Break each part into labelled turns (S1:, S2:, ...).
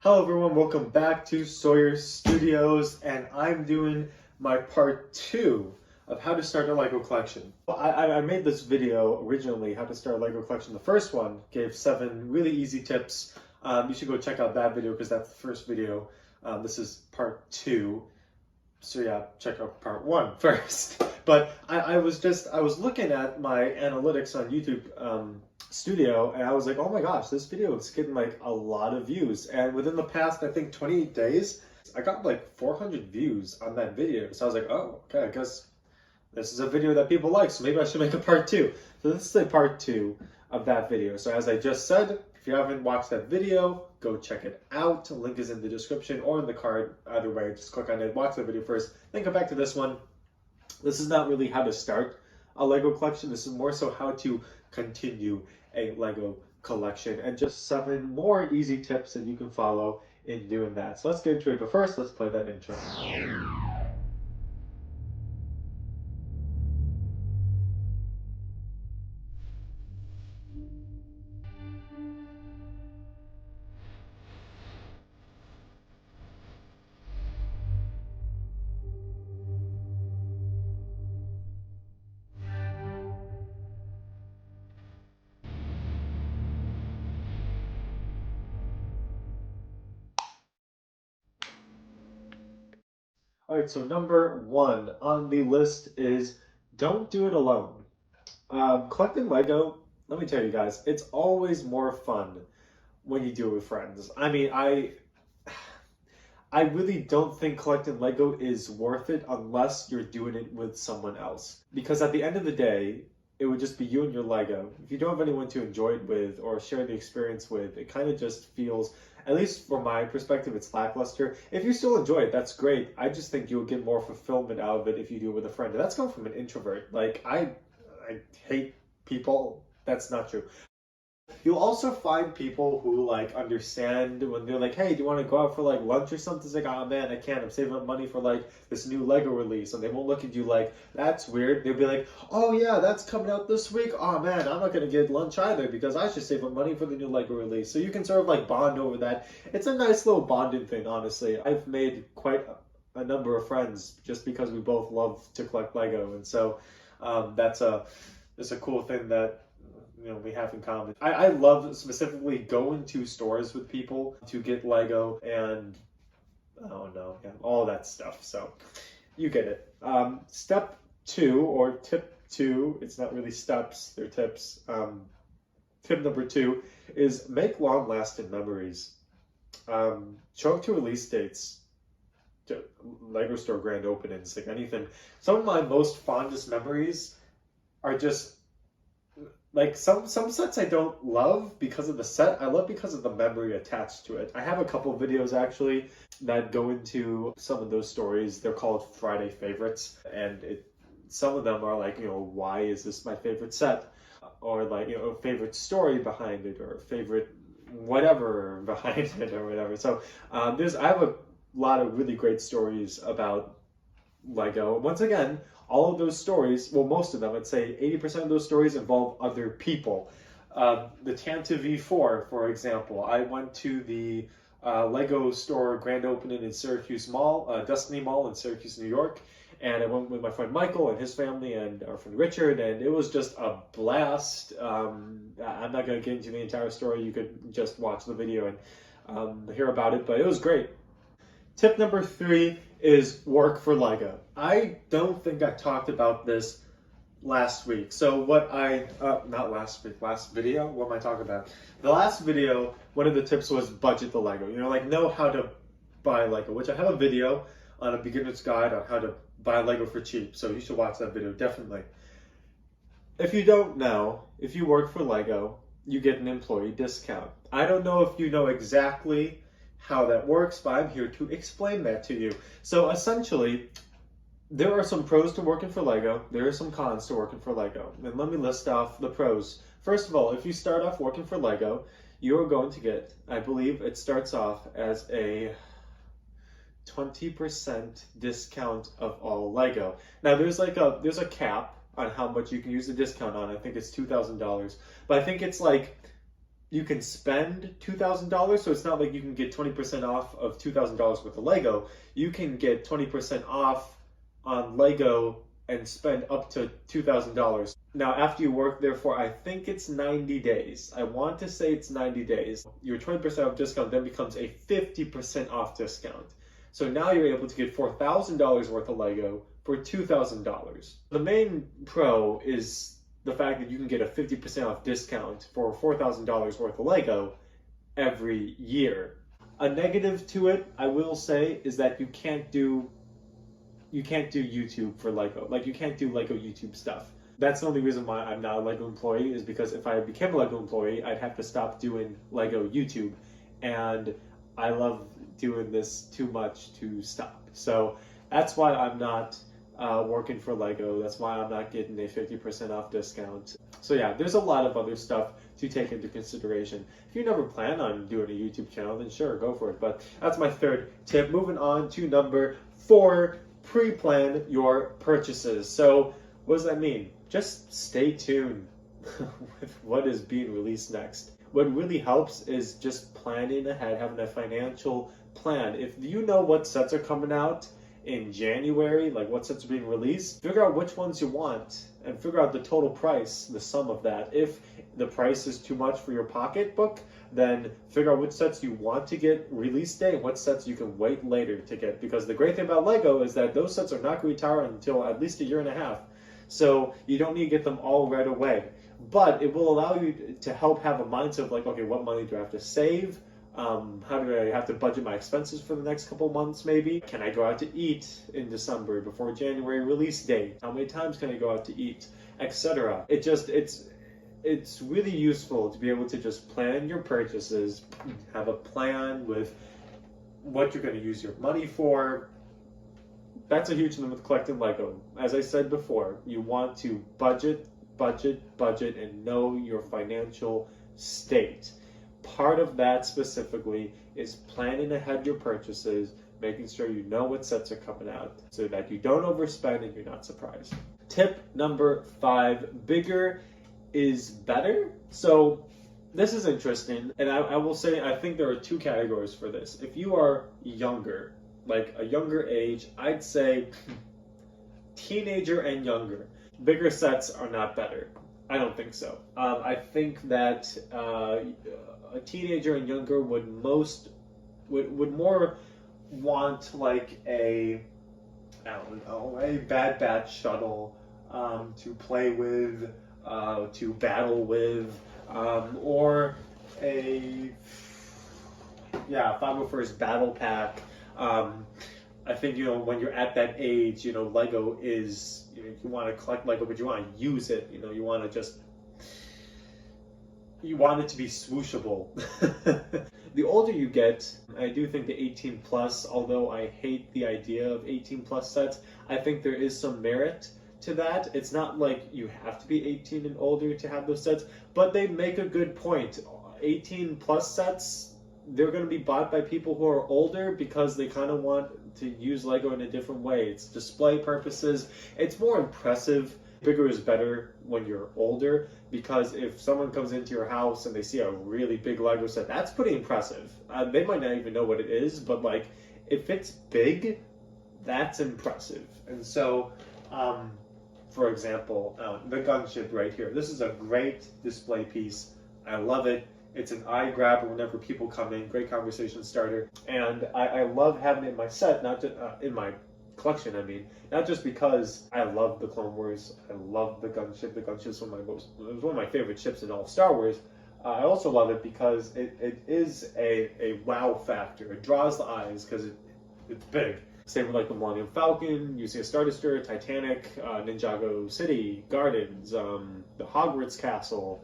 S1: Hello everyone, welcome back to Sawyer Studios, and I'm doing my part 2 of how to start a LEGO collection. I made this video originally, how to start a LEGO collection. The first one gave 7 really easy tips. You should go check out that video because that's the first video. This is part 2. So yeah, check out part 1 first. But I was looking at my analytics on YouTube Studio, and I was like, oh my gosh, this video is getting like a lot of views. And within the past, I think 28 days, I got like 400 views on that video. So I was like, oh, okay, I guess this is a video that people like, so maybe I should make a part 2. So this is a part 2 of that video. So as I just said, if you haven't watched that video, go check it out. The link is in the description or in the card. Either way, just click on it, watch the video first, then come back to this one. This is not really how to start a LEGO collection. This is more so how to continue a LEGO collection and just 7 more easy tips that you can follow in doing that. So let's get into it, but first let's play that intro. All right, so number 1 on the list is don't do it alone. Collecting LEGO, let me tell you guys, it's always more fun when you do it with friends. I mean, I really don't think collecting Lego is worth it unless you're doing it with someone else. Because at the end of the day, it would just be you and your Lego. If you don't have anyone to enjoy it with or share the experience with, it kind of just feels, at least from my perspective, it's lackluster. If you still enjoy it, that's great. I just think you'll get more fulfillment out of it if you do it with a friend. And that's coming from an introvert. Like, I hate people. That's not true. You'll also find people who like understand when they're like, hey, do you want to go out for like lunch or something? It's like, oh man, I can't. I'm saving up money for like this new Lego release. And they won't look at you like, that's weird. They'll be like, oh yeah, that's coming out this week. Oh man, I'm not going to get lunch either because I should save up money for the new Lego release. So you can sort of like bond over that. It's a nice little bonding thing, honestly. I've made quite a number of friends just because we both love to collect Lego. And so that's a cool thing that we have in common. I love specifically going to stores with people to get Lego and oh no, yeah, all that stuff. So you get it. Step 2 or tip 2, it's not really steps, they're tips. Tip number 2 is make long-lasting memories. Show up to release dates, to Lego store grand openings, like anything. Some of my most fondest memories are just like some sets I don't love because of the set. I love because of the memory attached to it. I have a couple videos actually that go into some of those stories. They're called Friday favorites, and some of them are like, why is this my favorite set? Or like, favorite story behind it, or favorite whatever behind it, or whatever. So I have a lot of really great stories about Lego. Once again, all of those stories, well, most of them, I'd say 80% of those stories involve other people. The Tanta V4, for example, I went to the Lego store grand opening in Syracuse Mall, Destiny Mall in Syracuse, New York, and I went with my friend Michael and his family and our friend Richard, and it was just a blast. I'm not going to get into the entire story. You could just watch the video and hear about it, but it was great. Tip number 3 is work for Lego. I don't think I talked about this last week. So not last week, last video, what am I talking about? The last video, one of the tips was budget the Lego. Like know how to buy Lego, which I have a video on a beginner's guide on how to buy Lego for cheap. So you should watch that video, definitely. If you don't know, if you work for Lego, you get an employee discount. I don't know if you know exactly how that works, but I'm here to explain that to you. So essentially, there are some pros to working for Lego. There are some cons to working for Lego. And let me list off the pros. First of all, if you start off working for Lego, you are going to get, I believe it starts off as a 20% discount of all Lego. Now there's a cap on how much you can use the discount on. I think it's $2,000, but I think it's like you can spend $2,000, so it's not like you can get 20% off of $2,000 worth of Lego. You can get 20% off on Lego and spend up to $2,000. Now, after you work there for, I think it's 90 days. I want to say it's 90 days. Your 20% off discount then becomes a 50% off discount. So now you're able to get $4,000 worth of Lego for $2,000. The main pro is the fact that you can get a 50% off discount for $4,000 worth of Lego every year. A negative to it, I will say, is that you can't do YouTube for Lego. Like, you can't do Lego YouTube stuff. That's the only reason why I'm not a Lego employee, is because if I became a Lego employee, I'd have to stop doing Lego YouTube. And I love doing this too much to stop. So that's why I'm not working for Lego. That's why I'm not getting a 50% off discount. So yeah, there's a lot of other stuff to take into consideration. If you never plan on doing a YouTube channel, then sure, go for it. But that's my third tip. Moving on to number 4, pre-plan your purchases. So what does that mean? Just stay tuned with what is being released next. What really helps is just planning ahead, having a financial plan. If you know what sets are coming out in January, like what sets are being released, figure out which ones you want and figure out the total price, the sum of that. If the price is too much for your pocketbook, then figure out which sets you want to get release day and what sets you can wait later to get. Because the great thing about Lego is that those sets are not going to retire until at least a year and a half. So you don't need to get them all right away. But it will allow you to help have a mindset of like, okay, what money do I have to save? How do I have to budget my expenses for the next couple months maybe? Can I go out to eat in December before January release date? How many times can I go out to eat? Etc. It's really useful to be able to just plan your purchases, have a plan with what you're going to use your money for. That's a huge thing with collecting Lego. As I said before, you want to budget, and know your financial state. Part of that specifically is planning ahead your purchases, making sure you know what sets are coming out so that you don't overspend and you're not surprised. Tip number 5, bigger is better. So this is interesting, and I will say I think there are 2 categories for this. If you are younger, like a younger age, I'd say teenager and younger, bigger sets are not better. I don't think so. I think that a teenager and younger would more want like a Bad Batch shuttle to play with, to battle with, or a 501st Battle Pack. I think, when you're at that age, Lego is, you want to collect Lego, but you want to use it. You want it to be swooshable. The older you get, I do think the 18 plus, although I hate the idea of 18 plus sets, I think there is some merit to that. It's not like you have to be 18 and older to have those sets, but they make a good point. 18 plus sets, they're going to be bought by people who are older because they kind of want to use Lego in a different way. It's display purposes. It's more impressive. Bigger is better when you're older, because if someone comes into your house and they see a really big Lego set, that's pretty impressive. They might not even know what it is, but like, if it's big, that's impressive. And so, for example, the gunship right here. This is a great display piece. I love it. It's an eye grabber whenever people come in. Great conversation starter. And I love having it in my set, not just in my collection, not just because I love the Clone Wars. I love the gunship. The gunship's it was one of my favorite ships in all Star Wars. I also love it because it is a wow factor. It draws the eyes because it's big. Same with like the Millennium Falcon, you see a Star Destroyer, Titanic, Ninjago City, Gardens, the Hogwarts Castle,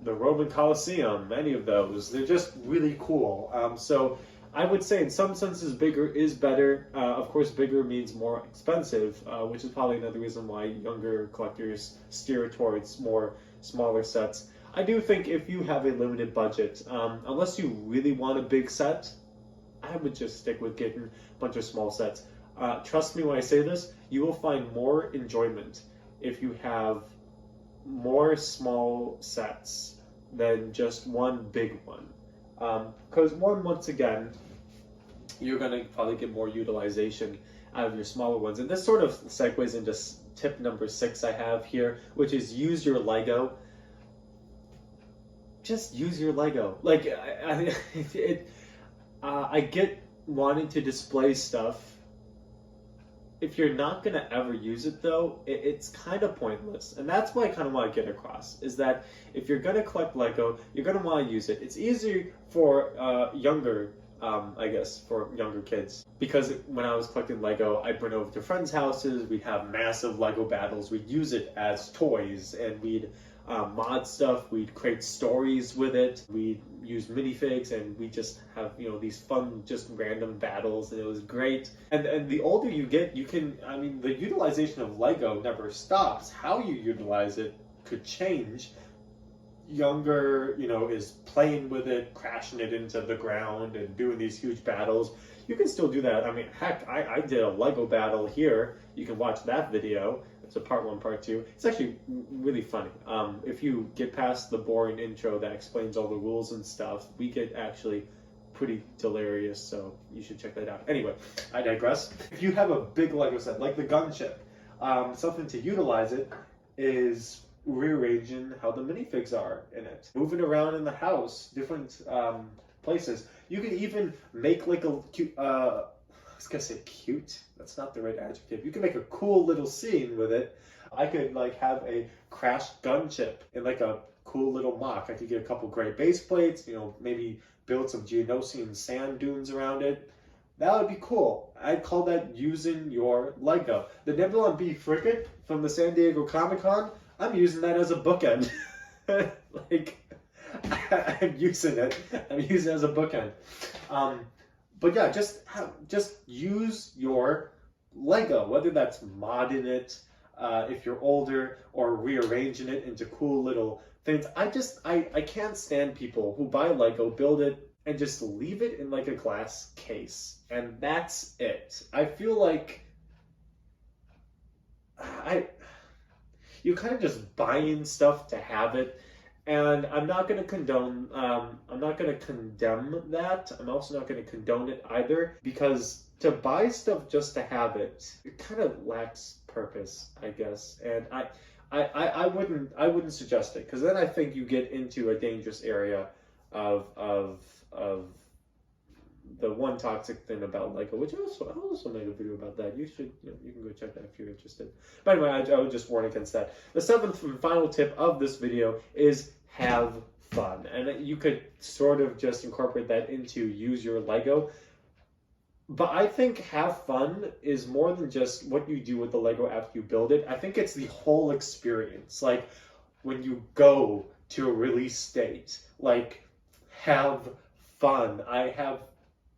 S1: the Roman Colosseum, any of those. They're just really cool. So I would say in some senses bigger is better. Of course, bigger means more expensive, which is probably another reason why younger collectors steer towards more smaller sets. I do think if you have a limited budget, unless you really want a big set, I would just stick with getting a bunch of small sets. Trust me when I say this, you will find more enjoyment if you have more small sets than just one big one. Because once again, you're going to probably get more utilization out of your smaller ones. And this sort of segues into tip number 6 I have here, which is use your Lego. Just use your Lego. Like, I get wanting to display stuff. If you're not going to ever use it, though, it's kind of pointless. And that's what I kind of want to get across, is that if you're going to collect Lego, you're going to want to use it. It's easier for younger kids. Because when I was collecting Lego, I'd run over to friends' houses, we'd have massive Lego battles, we'd use it as toys, and we'd mod stuff, we'd create stories with it, we'd use minifigs, and we just have, these fun, just random battles, and it was great. And the older you get, the utilization of Lego never stops. How you utilize it could change. Younger, is playing with it, crashing it into the ground, and doing these huge battles. You can still do that. Heck, I did a Lego battle here. You can watch that video. It's a part 1, part 2. It's actually really funny. If you get past the boring intro that explains all the rules and stuff, we get actually pretty delirious, so you should check that out. Anyway, I digress. If you have a big Lego set, like the gunship, something to utilize it is rearranging how the minifigs are in it. Moving around in the house, different places. You can even make like a cute, I was gonna say cute, that's not the right adjective. You can make a cool little scene with it. I could like have a crashed gunship in like a cool little mock. I could get a couple gray base plates, maybe build some Geonosian sand dunes around it. That would be cool. I'd call that using your Lego. The Nebulon B frigate from the San Diego Comic-Con, I'm using that as a bookend. I'm using it as a bookend. But yeah, just use your Lego, whether that's modding it, if you're older, or rearranging it into cool little things. I can't stand people who buy Lego, build it, and just leave it in like a glass case. And that's it. I feel like you're kind of just buying stuff to have it, and I'm not going to condone. I'm not going to condemn that. I'm also not going to condone it either, because to buy stuff just to have it kind of lacks purpose, I guess. And I wouldn't suggest it, because then I think you get into a dangerous area of the one toxic thing about Lego, which I also made a video about that. You should, you can go check that if you're interested. But anyway, I would just warn against that. The 7th and final tip of this video is have fun. And you could sort of just incorporate that into use your Lego. But I think have fun is more than just what you do with the Lego after you build it. I think it's the whole experience. Like when you go to a release date, like have fun. I have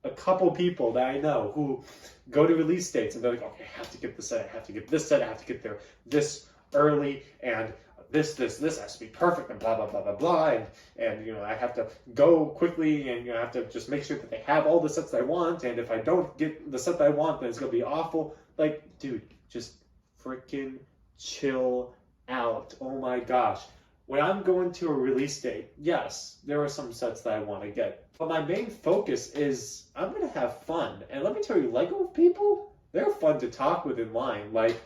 S1: a couple people that I know who go to release dates and they're like, okay, I have to get this set, I have to get this set, I have to get there this early, and this has to be perfect, and blah, blah, blah, blah, blah, and I have to go quickly, and I have to just make sure that they have all the sets that I want, and if I don't get the set that I want, then it's going to be awful. Like, dude, just freaking chill out. Oh my gosh. When I'm going to a release date, yes, there are some sets that I want to get. But my main focus is I'm going to have fun. And let me tell you, Lego people, they're fun to talk with in line. Like,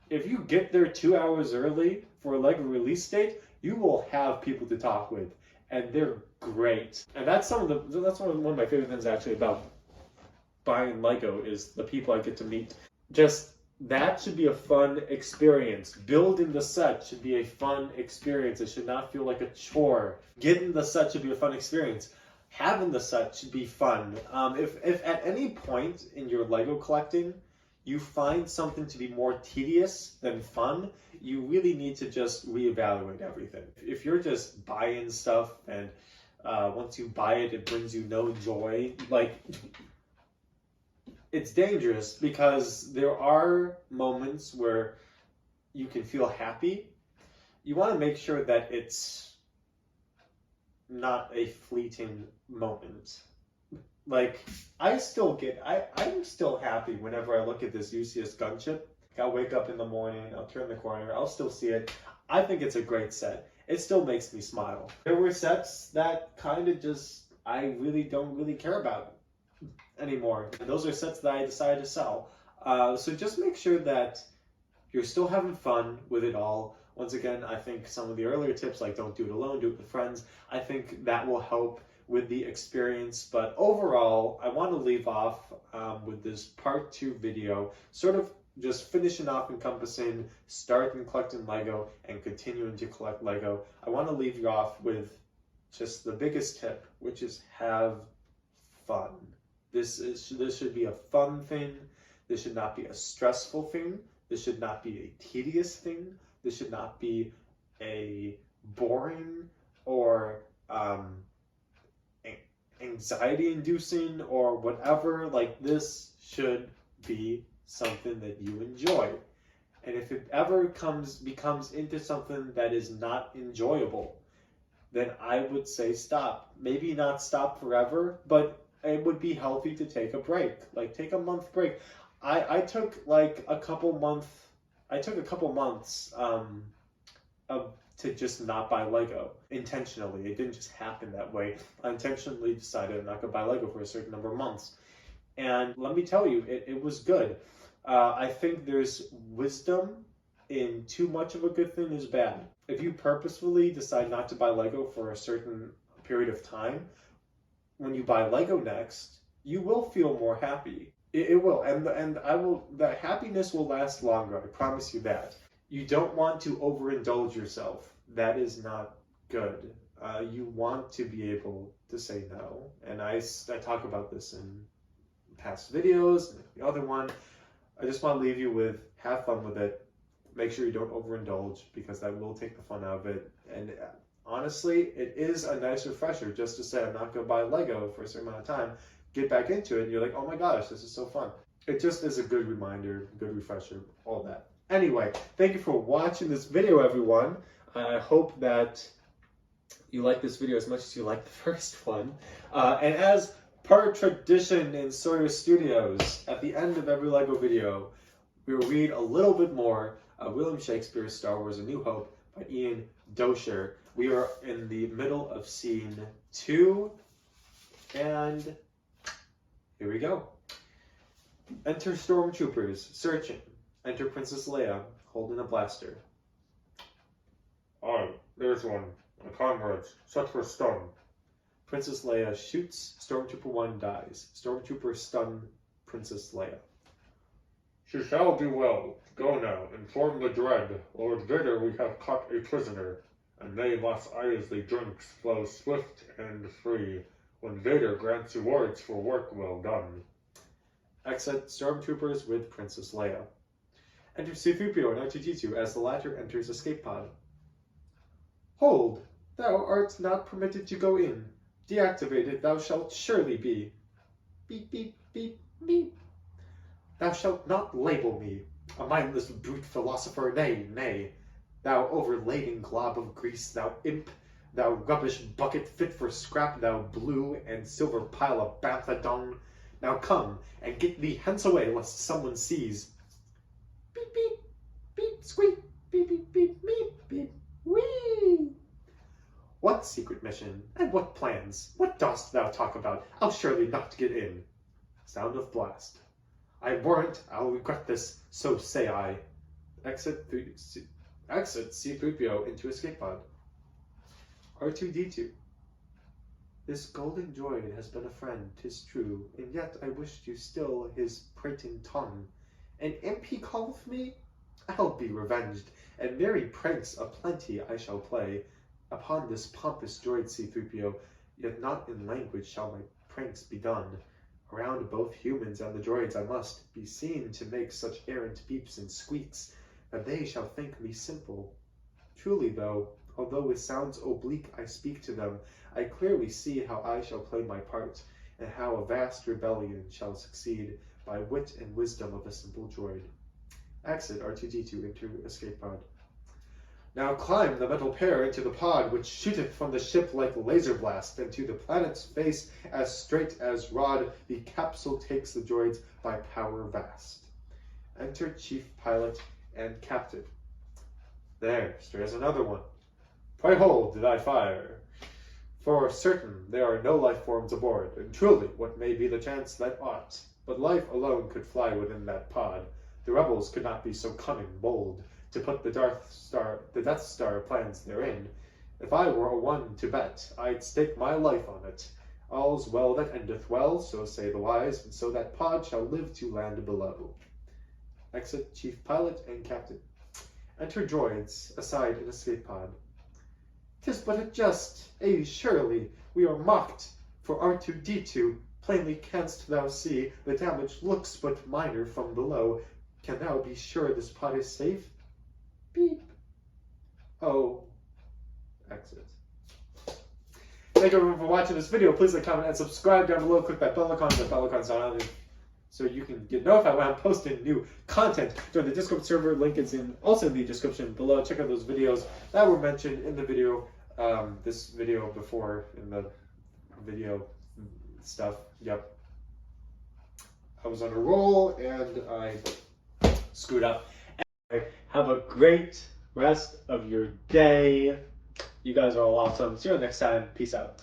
S1: if you get there 2 hours early for a Lego release date, you will have people to talk with. And they're great. And that's one of my favorite things actually about buying Lego is the people I get to meet. That should be a fun experience. Building the set should be a fun experience. It should not feel like a chore. Getting the set should be a fun experience. Having the set should be fun. If at any point in your Lego collecting you find something to be more tedious than fun, you really need to just reevaluate everything. If you're just buying stuff and once you buy it, it brings you no joy, it's dangerous, because there are moments where you can feel happy. You want to make sure that it's not a fleeting moment. Like, I'm still happy whenever I look at this UCS gunship. I'll wake up in the morning, I'll turn the corner, I'll still see it. I think it's a great set. it still makes me smile. There were sets that kind of just, I really don't really care about anymore. And those are sets that I decided to sell. So just make sure that you're still having fun with it all. Once again, I think some of the earlier tips, like don't do it alone, do it with friends, I think that will help with the experience. But overall, I want to leave off with this part 2 video, sort of just finishing off encompassing starting collecting Lego and continuing to collect Lego. I want to leave you off with just the biggest tip, which is have fun. This should be a fun thing. This should not be a stressful thing. This should not be a tedious thing. This should not be a boring or anxiety-inducing or whatever. Like, this should be something that you enjoy. And if it ever becomes into something that is not enjoyable, then I would say stop. Maybe not stop forever, but it would be healthy to take a break. Like, take a month break. I took like a couple months to just not buy Lego intentionally. It didn't just happen that way. I intentionally decided I'm not gonna buy Lego for a certain number of months. And let me tell you, it was good. I think there's wisdom in too much of a good thing is bad. If you purposefully decide not to buy Lego for a certain period of time, when you buy Lego next, you will feel more happy. It will, and the happiness will last longer. I promise you that. You don't want to overindulge yourself. That is not good. You want to be able to say no, and I talk about this in past videos and the other one. I just want to leave you with have fun with it. Make sure you don't overindulge, because that will take the fun out of it. And honestly, it is a nice refresher just to say I'm not going to buy Lego for a certain amount of time. Get back into it and you're like, oh my gosh, this is so fun. It just is a good reminder, good refresher, all that. Anyway, thank you for watching this video, everyone. I hope that you like this video as much as you like the first one. And as per tradition in Sawyer Studios, at the end of every Lego video, we will read a little bit more of William Shakespeare's Star Wars: A New Hope by Ian Doescher. We are in the middle of scene 2, and here we go. Enter stormtroopers, searching. Enter Princess Leia, holding a blaster.
S2: Aye, there's one. My comrades, set for stun.
S1: Princess Leia shoots, Stormtrooper 1 dies. Stormtrooper stun Princess Leia.
S2: She shall do well. Go now, inform the dread. Lord Vader, we have caught a prisoner, and may Mos Eisley drinks flow swift and free, when Vader grants rewards for work well done.
S1: Exit Stormtroopers with Princess Leia. Enter C-3PO and R2-D2 as the latter enters escape pod. Hold! Thou art not permitted to go in. Deactivated thou shalt surely be. Beep, beep, beep, beep. Thou shalt not label me a mindless brute philosopher, nay, nay. Thou overladen glob of grease, thou imp, thou rubbish bucket fit for scrap, thou blue and silver pile of bantha dung. Now come, and get thee hence away, lest someone sees. Beep, beep, beep, squeak, beep, beep, beep, beep, beep, wee. What secret mission, and what plans? What dost thou talk about? I'll surely not get in. Sound of blast. I warrant I'll regret this, so say I. Exit C-3PO into escape pod. R2-D2. This golden droid has been a friend, 'tis true, and yet I wish to still his prating tongue. An imp he calleth me? I'll be revenged, and merry pranks aplenty I shall play upon this pompous droid C-3PO, yet not in language shall my pranks be done. Around both humans and the droids I must be seen to make such errant beeps and squeaks, that they shall think me simple. Truly though, although with sounds oblique I speak to them, I clearly see how I shall play my part, and how a vast rebellion shall succeed by wit and wisdom of a simple droid. Exit R2-D2 into escape pod. Now climb the metal pair into the pod, which shooteth from the ship like laser blast, and to the planet's face as straight as rod, the capsule takes the droids by power vast. Enter chief pilot and captain. There's another one. Pray hold thy fire. For certain there are no life forms aboard, and truly what may be the chance that ought? But life alone could fly within that pod. The rebels could not be so cunning, bold, to put the Death Star plans therein. If I were one to bet, I'd stake my life on it. All's well that endeth well, so say the wise, and so that pod shall live to land below. Exit Chief Pilot and Captain. Enter droids, aside in escape pod. 'Tis but a jest, surely we are mocked, for R2-D2, plainly canst thou see, the damage looks but minor from below. Can thou be sure this pod is safe? Beep. Oh. Exit. Thank you everyone for watching this video. Please like, comment, and subscribe down below. Click that bell icon if that bell icon's on so you can get notified when I'm posting new content. Join the Discord server. Link is also in the description below. Check out those videos that were mentioned in the video, this video before, in the video stuff. Yep. I was on a roll and I screwed up. Anyway, have a great rest of your day. You guys are all awesome. See you next time. Peace out.